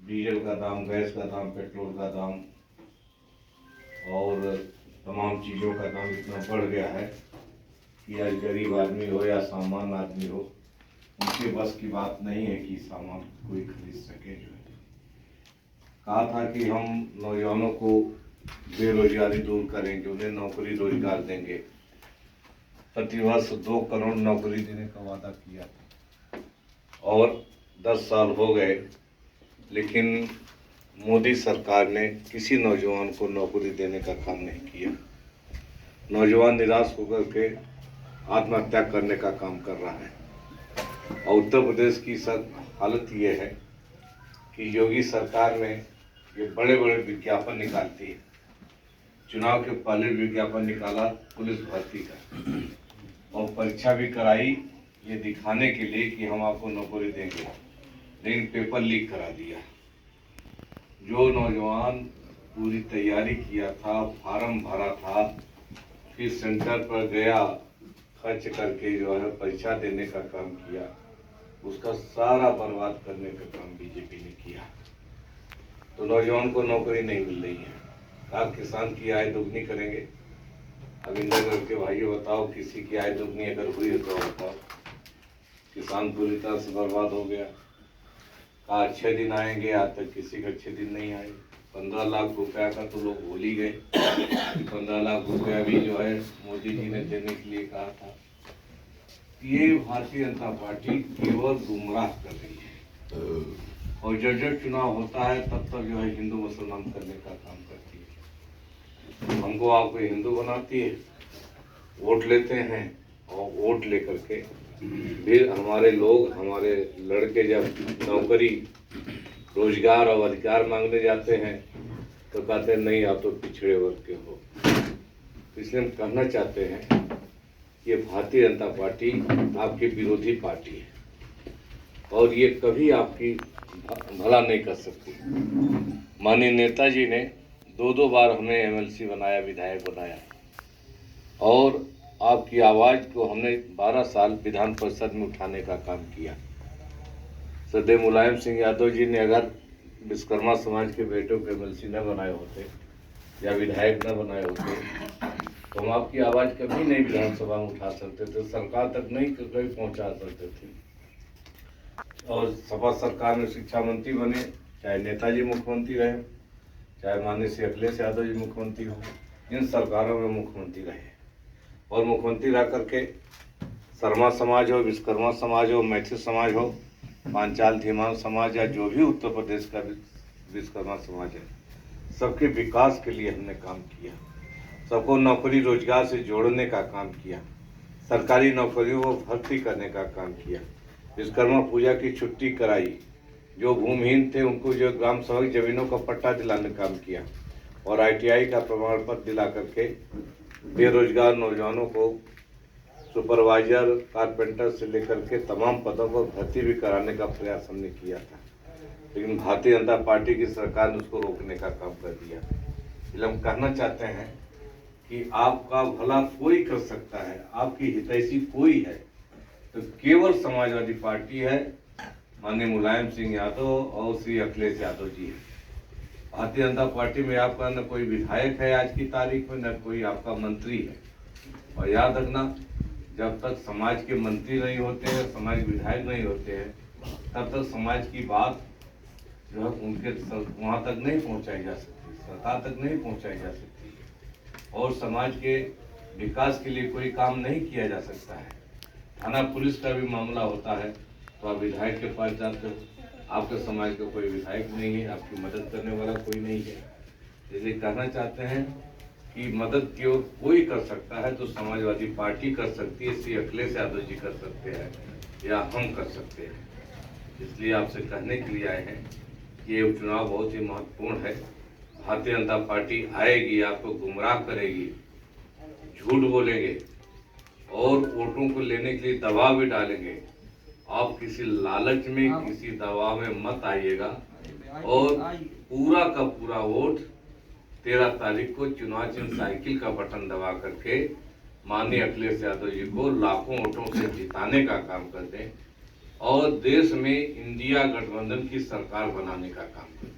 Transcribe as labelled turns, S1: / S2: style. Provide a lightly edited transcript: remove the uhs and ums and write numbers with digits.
S1: Diesel का दाम, gas का दाम, पेट्रोल का दाम और तमाम चीज़ों का दाम इतना बढ़ गया है कि आज गरीब आदमी हो या सामान्य आदमी हो, उनके बस की बात नहीं है कि सामान कोई खरीद सके। जो है कहा था कि हम नौजवानों को बेरोजगारी दूर करेंगे, उन्हें नौकरी रोजगार देंगे। प्रतिवर्ष 2 करोड़ नौकरी देने का वादा किया और 10 साल हो गए, लेकिन मोदी सरकार ने किसी नौजवान को नौकरी देने का काम नहीं किया। नौजवान निराश होकर के आत्महत्या करने का काम कर रहा है। और उत्तर प्रदेश की हालत ये है कि योगी सरकार में ये बड़े बड़े विज्ञापन निकालती है। चुनाव के पहले विज्ञापन निकाला पुलिस भर्ती का और परीक्षा भी कराई, ये दिखाने के लिए कि हम आपको नौकरी देंगे, लेकिन पेपर लीक करा दिया। जो नौजवान पूरी तैयारी किया था, फार्म भरा था, फिर सेंटर पर गया, खर्च करके जो है परीक्षा देने का काम किया, उसका सारा बर्बाद करने का काम बीजेपी ने किया। तो नौजवान को नौकरी नहीं मिल रही है। कहा किसान की आय दोगुनी करेंगे। अब इंदिरागढ़ के भाइयों बताओ, किसी की आय दोगुनी अगर हुई तो बताओ। किसान पूरी तरह से बर्बाद हो गया। कहा अच्छे दिन आएंगे, आज तक किसी के अच्छे दिन नहीं आए। 15 लाख रुपया का तो लोग भूल ही गए। 15 लाख रुपया भी जो है मोदी जी ने देने के लिए कहा था। ये भारतीय जनता पार्टी केवल गुमराह कर रही है और जब चुनाव होता है तब तक जो है हिंदू मुसलमान करने का काम करती है। हमको आपको हिंदू बनाती है, वोट लेते हैं और वोट लेकर के फिर हमारे लोग, हमारे लड़के जब नौकरी, रोजगार और अधिकार मांगने जाते हैं तो कहते हैं नहीं आप तो पिछड़े वर्ग के हो। इसलिए हम कहना चाहते हैं ये भारतीय जनता पार्टी आपकी विरोधी पार्टी है और ये कभी आपकी भला नहीं कर सकती। माननीय नेताजी ने 2 बार हमें एमएलसी बनाया, विधायक बनाया और आपकी आवाज़ को हमने 12 साल विधान परिषद में उठाने का काम किया। सदैव मुलायम सिंह यादव जी ने अगर विश्वकर्मा समाज के बेटों को एमएलसी न बनाए होते या विधायक न बनाए होते तो हम आपकी आवाज़ कभी नहीं विधानसभा में उठा सकते थे, सरकार तक नहीं कभी पहुंचा सकते थे। और सपा सरकार में शिक्षा मंत्री बने, चाहे नेताजी मुख्यमंत्री रहे, चाहे माननीय श्री अखिलेश यादव जी मुख्यमंत्री हो, इन सरकारों में मुख्यमंत्री रहे और मुख्यमंत्री रह करके शर्मा समाज हो, विश्वकर्मा समाज हो, मैथिल समाज हो, पांचाल धीमान समाज या जो भी उत्तर प्रदेश का विश्वकर्मा समाज है, सबके विकास के लिए हमने काम किया। सबको नौकरी रोजगार से जोड़ने का काम किया, सरकारी नौकरियों को भर्ती करने का काम किया, विश्वकर्मा पूजा की छुट्टी कराई, जो भूमिहीन थे उनको जो ग्राम सभा की जमीनों का पट्टा दिलाने का काम किया और आईटीआई का प्रमाण पत्र दिला करके बेरोजगार नौजवानों को सुपरवाइजर, कारपेंटर से लेकर के तमाम पदों पर भर्ती भी कराने का प्रयास हमने किया था, लेकिन भारतीय जनता पार्टी की सरकार ने उसको रोकने का काम कर दिया। इसलिए हम कहना चाहते हैं कि आपका भला कोई कर सकता है, आपकी हितैषी कोई है तो केवल समाजवादी पार्टी है, माननीय मुलायम सिंह यादव और श्री अखिलेश यादव जी है। भारतीय जनता पार्टी में आपका न कोई विधायक है आज की तारीख में, न कोई आपका मंत्री है। और याद रखना, जब तक समाज के मंत्री नहीं होते हैं, समाज के विधायक नहीं होते हैं, तब तक समाज की बात जो है उनके वहाँ तक नहीं पहुँचाई जा सकती, सरकार तक नहीं पहुँचाई जा सकती और समाज के विकास के लिए कोई काम नहीं किया जा सकता है। थाना पुलिस का भी मामला होता है तो आप विधायक के पास जाते हो, आपके समाज का कोई विधायक नहीं है, आपकी मदद करने वाला कोई नहीं है। इसलिए कहना चाहते हैं कि मदद केवल कोई कर सकता है तो समाजवादी पार्टी कर सकती है, श्री अखिलेश यादव जी कर सकते हैं या हम कर सकते हैं। इसलिए आपसे कहने के लिए आए हैं कि ये चुनाव बहुत ही महत्वपूर्ण है। भारतीय जनता पार्टी आएगी, आपको गुमराह करेगी, झूठ बोलेंगे और वोटों को लेने के लिए दबाव भी डालेंगे। आप किसी लालच में, किसी दबाव में मत आइएगा और पूरा का पूरा वोट 13 तारीख को चुनाव चिन्ह साइकिल का बटन दबा करके माननीय अखिलेश यादव जी को लाखों वोटों से जिताने का काम कर दें और देश में इंडिया गठबंधन की सरकार बनाने का काम करें।